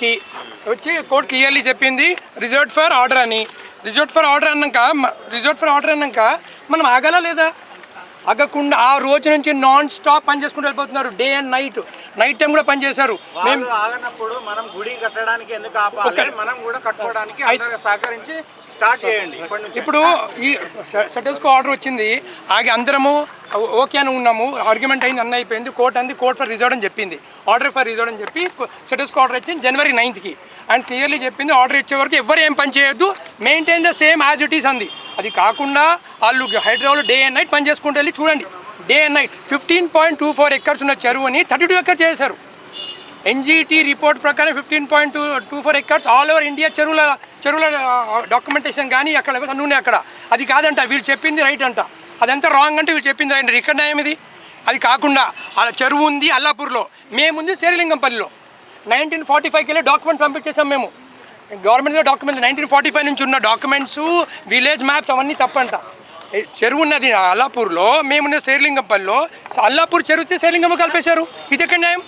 వచ్చి court clearly చెప్పింది reserve for order అని. రిజర్వ్ ఫర్ ఆర్డర్ అన్నాక మనం ఆగాలా లేదా? ఆగకుండా ఆ రోజు నుంచి నాన్ స్టాప్ పని చేసుకుంటూ వెళ్ళిపోతున్నారు. డే అండ్ నైట్ టైం కూడా పని చేశారు. మేము ఆగనప్పుడు మనం గుడి కట్టడానికి ఎందుకు ఆపాలి? మనం కూడా కట్టుకోవడానికి అందరూ సహకరించి స్టార్ట్ చేయండి. ఇప్పుడు ఈ సెటిల్స్కో ఆర్డర్ వచ్చింది, ఆగి అందరము ఓకే అని ఉన్నాము. ఆర్గ్యుమెంట్ అయింది, అన్న అయిపోయింది. కోర్ట్ ఫర్ రిజర్వ్ అని చెప్పింది, ఆర్డర్ ఫర్ రిజర్వ్ అని చెప్పి సెటిల్స్కో ఆర్డర్ వచ్చింది January 9th అండ్ క్లియర్లీ చెప్పింది ఆర్డర్ ఇచ్చే వరకు ఎవరు ఏం పని చేయొద్దు, maintain the same as it is అంది. అది కాకుండా వాళ్ళు హైదరాబాద్లో డే అండ్ నైట్ పని చేసుకుంటూ వెళ్ళి చూడండి, డే అండ్ నైట్ 15.24 acres ఉన్న చెరువుని 32 acres చేశారు. ఎన్జిటి రిపోర్ట్ ప్రకారం 15.24 acres ఆల్ ఓవర్ ఇండియా చెరువుల డాక్యుమెంటేషన్ కానీ అక్కడ అన్నీ ఉన్నాయి. అక్కడ అది కాదంట, వీళ్ళు చెప్పింది రైట్ అంట. అదంతా రాంగ్ అంటే వీళ్ళు చెప్పింది రైట్. ఇక్కడ న్యాయం ఇది. అది కాకుండా అలా చెరువు ఉంది అల్లాపూర్లో, మేముంది శేరిలింగంపల్లిలో. 1945 డాక్యుమెంట్ పంపించేసాం మేము. గవర్నమెంట్ డాక్యుమెంట్స్ 1945 నుంచి ఉన్న డాక్యుమెంట్స్, విలేజ్ మ్యాప్స్ అవన్నీ తప్పంట. చెరువు ఉన్నది అల్లాపూర్లో, మేమున్న శేరిలింగంపల్లిలో. అల్లాపూర్ చెరువు శేరిలింగంలో కలిపేశారు. ఇది ఎక్కడ న్యాయం?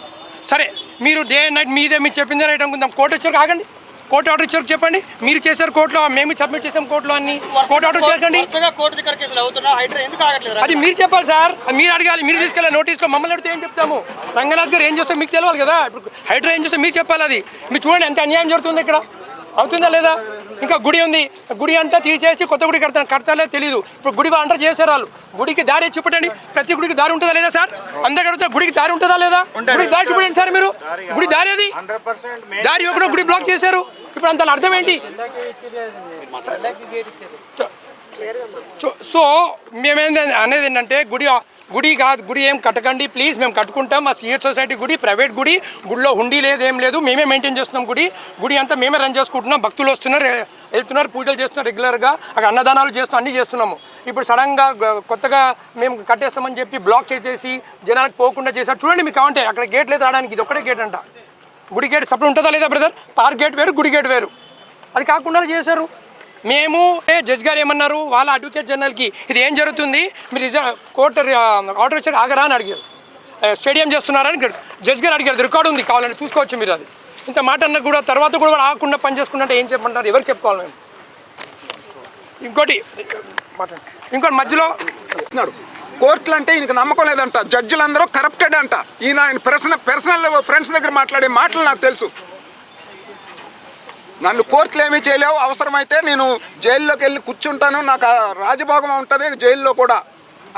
సరే, మీరు డే అండ్ నైట్ మీరు చెప్పిందే రైట్ అనుకుందాం. కోర్టు వచ్చారు, ఆగండి. కోర్టు ఆర్డర్ ఇచ్చారు చెప్పండి. మీరు చేశారు కోర్టులో, మేము సబ్మిట్ చేసాం కోర్టులో అన్ని. కోర్టు ఆర్డర్ చేయకండి. అది మీరు చెప్పాలి సార్, మీరు అడగాలి, మీరు తీసుకెళ్ళాలి నోటీస్లో. మమ్మల్ని అడిగితే ఏం చెప్తాము? రంగనాథ్ గారు ఏం చేస్తాం మీకు తెలియాలి కదా. ఇప్పుడు హైడ్రా ఏం చేస్తాం మీరు చెప్పాలి. అది మీరు చూడండి ఎంత అన్యాయం జరుగుతుంది ఇక్కడ. అవుతుందా లేదా? ఇంకా గుడి ఉంది, గుడి అంతా తీసేసి కొత్త గుడి కడతారో తెలియదు. ఇప్పుడు గుడి అంటారు చేశారు వాళ్ళు. గుడికి దారి చూపెట్టండి. ప్రతి గుడికి దారి ఉంటుందా లేదా సార్? అందరు అడుగుతారు గుడికి దారి ఉంటుందా లేదా? గుడికి దారి చూపెట్టండి సార్. మీరు గుడి దారి అది దారి ఇవ్వకుండా గుడి బ్లాక్ చేశారు. ఇప్పుడు అంత అర్థం ఏంటి? సో మేమేంటి అనేది ఏంటంటే, గుడి కాదు, గుడి ఏం కట్టకండి ప్లీజ్, మేము కట్టుకుంటాం. మా సిఎస్ సొసైటీ గుడి ప్రైవేట్ గుడి, గుడిలో హుండీ లేదు ఏం లేదు, మేమే మెయింటైన్ చేస్తున్నాం. గుడి అంతా మేమే రన్ చేసుకుంటున్నాం. భక్తులు వస్తున్నారు, వెళ్తున్నారు, పూజలు చేస్తున్నారు రెగ్యులర్గా, అక్కడ అన్నదానాలు చేస్తున్నాం, అన్నీ చేస్తున్నాము. ఇప్పుడు సడన్గా కొత్తగా మేము కట్టేస్తామని చెప్పి బ్లాక్ చేసేసి జనాలకు పోకుండా చేశారు. చూడండి మీకు కావంటే అక్కడ గేట్ లేదు రావడానికి, ఇది ఒక్కటే గేట్ అంట. గుడి గేట్ సపరేట్ ఉంటుందా లేదా బ్రదర్? పార్క్ గేట్ వేరు, గుడి గేట్ వేరు. అది కాకుండా చేశారు. మేము జడ్జ్ గారు ఏమన్నారు, వాళ్ళ అడ్వకేట్ జనరల్కి ఇది ఏం జరుగుతుంది, మీరు కోర్టు ఆర్డర్ ఇచ్చారు ఆగరా అని అడిగారు. స్టేడియం చేస్తున్నారని జడ్జ్ గారు అడిగారు. రికార్డు ఉంది, కావాలని చూసుకోవచ్చు మీరు. అది ఇంత మాట అన్న కూడా తర్వాత కూడా ఆగకుండా పని చేసుకున్నట్టు ఏం చెప్పమంటారు? ఎవరికి చెప్పుకోవాలి మేము? ఇంకోటి మధ్యలో కోర్టులు అంటే ఈయనకు నమ్మకం లేదంట. జడ్జిలందరూ కరప్టెడ్ అంట. ఆయన పర్సనల్ ఫ్రెండ్స్ దగ్గర మాట్లాడే మాటలు నాకు తెలుసు. నన్ను కోర్టులు ఏమీ చేయలేవు, అవసరమైతే నేను జైల్లోకి వెళ్ళి కూర్చుంటాను, నాకు రాజభోగం ఉంటుంది జైల్లో కూడా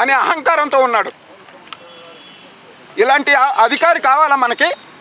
అనే అహంకారంతో ఉన్నాడు. ఇలాంటి అధికారి కావాలా మనకి?